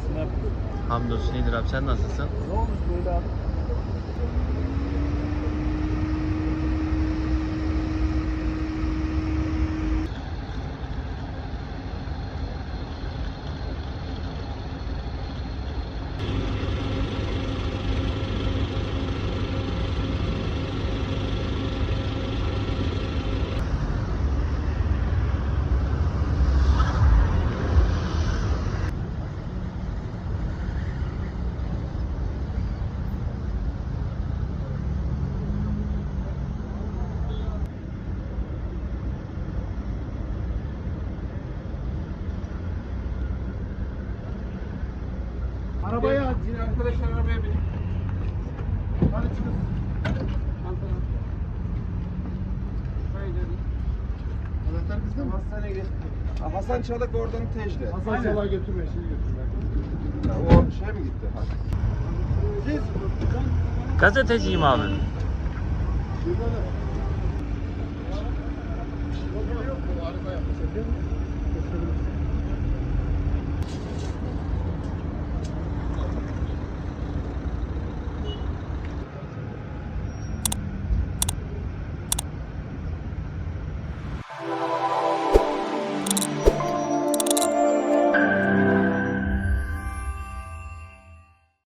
nasılsın abi? Hamdolsun iyidir abi, sen nasılsın? Ne olmuş böyle abi? Arabaya at. Yine arkadaşlar arabaya binin. Hadi çıkın. Anahtar bizde mi? Hastaneye geç. Hasan Çalık oradan Tecde. Hasan Çalak'a götürme, şey götürme. Ya, o şey mi gitti? Siz? Gazeteciyim abi. Şurada da. Yok mu? Araba yapacak değil mi?